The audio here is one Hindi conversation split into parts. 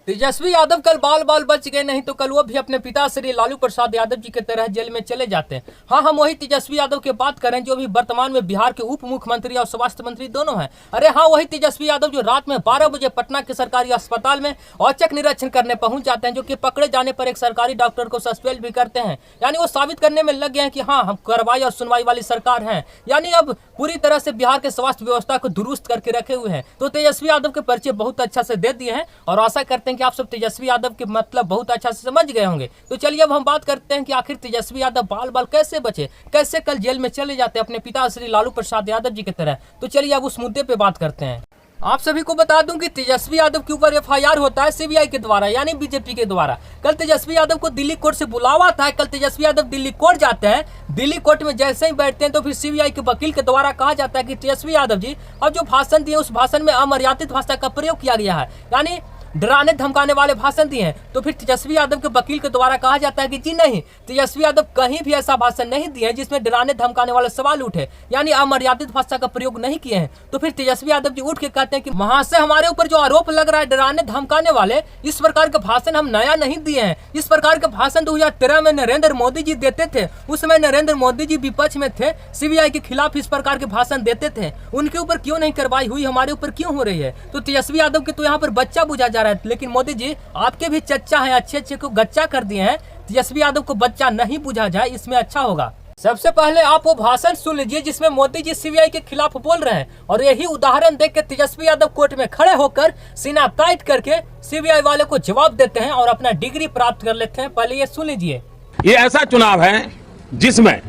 तेजस्वी यादव कल बाल बाल बच गए, नहीं तो कल वो भी अपने पिता श्री लालू प्रसाद यादव जी की तरह जेल में चले जाते हैं। हाँ, हम वही तेजस्वी यादव की बात करें जो भी वर्तमान में बिहार के उप मुख्यमंत्री और स्वास्थ्य मंत्री दोनों हैं। अरे हाँ, वही तेजस्वी यादव जो रात में 12 बजे पटना के सरकारी अस्पताल में औचक निरीक्षण करने पहुंच जाते हैं, जो कि पकड़े जाने पर एक सरकारी डॉक्टर को सस्पेंड भी करते हैं। यानी वो साबित करने में लग गए हैं कि हाँ, हम कार्रवाई और सुनवाई वाली सरकार है। यानी अब पूरी तरह से बिहार के स्वास्थ्य व्यवस्था को दुरुस्त करके रखे हुए हैं। तो तेजस्वी यादव के परिचय बहुत अच्छा से दे दिए हैं और आशा करते हैं कि आप सब तेजस्वी यादव के मतलब बहुत अच्छा से समझ गए होंगे। तो चलिए अब हम बात करते हैं कि आखिर तेजस्वी यादव बाल बाल कैसे बचे, कैसे कल जेल में चले जाते हैं अपने पिता श्री लालू प्रसाद यादव जी की तरह। तो चलिए अब उस मुद्दे पे बात करते हैं। आप सभी को बता दूं कि तेजस्वी यादव के ऊपर एफआईआर होता है सीबीआई के द्वारा, यानी बीजेपी के द्वारा। कल तेजस्वी यादव को दिल्ली कोर्ट से बुलावा था। कल तेजस्वी यादव दिल्ली कोर्ट जाते हैं। दिल्ली कोर्ट में जैसे ही बैठते हैं तो फिर सीबीआई के वकील के द्वारा कहा जाता है कि तेजस्वी यादव जी अब जो भाषण दिए उस भाषण में अमर्यादित भाषा का प्रयोग किया गया है, यानी डराने धमकाने वाले भाषण दिए हैं। तो फिर तेजस्वी यादव के वकील के द्वारा कहा जाता है कि जी नहीं, तेजस्वी यादव कहीं भी ऐसा भाषण नहीं दिए जिसमें डराने धमकाने वाले सवाल उठे, यानी अमर्यादित भाषा का प्रयोग नहीं किए हैं। तो फिर तेजस्वी यादव जी उठ के कहते हैं कि महाशय, हमारे ऊपर जो आरोप लग रहा है डराने धमकाने वाले, इस प्रकार के भाषण हम नया नहीं दिए हैं। इस प्रकार के भाषण 2013 में नरेंद्र मोदी जी देते थे। उस समय नरेंद्र मोदी जी विपक्ष में थे, सीबीआई के खिलाफ इस प्रकार के भाषण देते थे। उनके ऊपर क्यों नहीं कार्रवाई हुई, हमारे ऊपर क्यों हो रही है? तो तेजस्वी यादव के तो यहाँ पर बच्चा बुझा जा रहा है, लेकिन मोदी जी आपके भी चच्चा हैं, अच्छे अच्छे को गच्चा कर दिए हैं। तेजस्वी यादव को बच्चा नहीं बुझा जाए, इसमें अच्छा होगा। सबसे पहले आप वो भाषण सुन लीजिए जिसमें मोदी जी सीबीआई के खिलाफ बोल रहे हैं, और यही उदाहरण देख के तेजस्वी यादव कोर्ट में खड़े होकर सीना टाइट करके सीबीआई वाले को जवाब देते हैं और अपना डिग्री प्राप्त कर लेते हैं। पहले ये सुन लीजिए। ये ऐसा चुनाव है जिसमें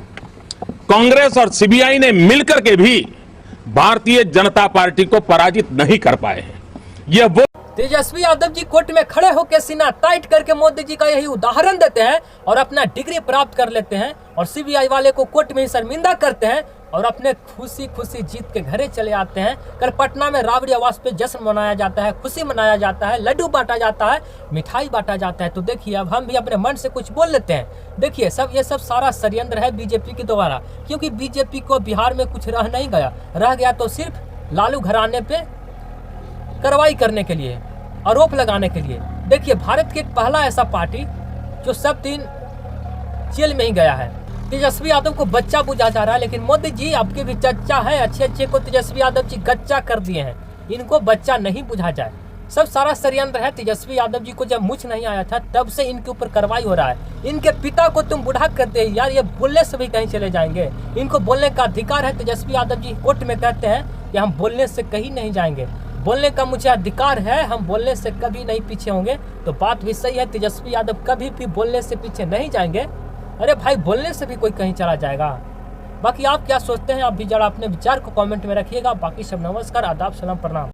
कांग्रेस और सीबीआई ने मिलकर के भी भारतीय जनता पार्टी को पराजित नहीं कर पाए हैं। ये वो तेजस्वी यादव जी कोर्ट में खड़े होकर सीना टाइट करके मोदी जी का यही उदाहरण देते हैं और अपना डिग्री प्राप्त कर लेते हैं, और सीबीआई वाले को कोर्ट में ही शर्मिंदा करते हैं और अपने खुशी खुशी जीत के घरे चले आते हैं। कल पटना में राबड़ी आवास पे जश्न मनाया जाता है, खुशी मनाया जाता है, लड्डू बांटा जाता है, मिठाई बांटा जाता है। तो देखिए अब हम भी अपने मन से कुछ बोल लेते हैं। देखिए ये सब सारा षड्यंत्र है बीजेपी के द्वारा, क्योंकि बीजेपी को बिहार में कुछ रह नहीं गया, रह गया तो सिर्फ लालू घराने पे कार्रवाई करने के लिए, आरोप लगाने के लिए। देखिए भारत के पहला ऐसा पार्टी जो सब दिन जेल में ही गया है। तेजस्वी यादव को बच्चा बुझा जा रहा है, लेकिन मोदी जी आपके भी चच्चा है, अच्छे अच्छे को तेजस्वी यादव जी गच्चा कर दिए हैं। इनको बच्चा नहीं बुझा जाए, सब सारा षड्यंत्र है। तेजस्वी यादव जी को जब मुझ नहीं आया था तब से इनके ऊपर कार्रवाई हो रहा है। इनके पिता को तुम बुढ़ा करते हैं यार, ये बोलने से भी कहीं चले जाएंगे। इनको बोलने का अधिकार है। तेजस्वी यादव जी कोर्ट में कहते हैं कि हम बोलने से कहीं नहीं जाएंगे, बोलने का मुझे अधिकार है, हम बोलने से कभी नहीं पीछे होंगे। तो बात भी सही है, तेजस्वी यादव कभी भी बोलने से पीछे नहीं जाएंगे। अरे भाई, बोलने से भी कोई कहीं चला जाएगा। बाकी आप क्या सोचते हैं? आप भी जरा अपने विचार को कमेंट में रखिएगा। बाकी सब नमस्कार, आदाब, सलाम, प्रणाम।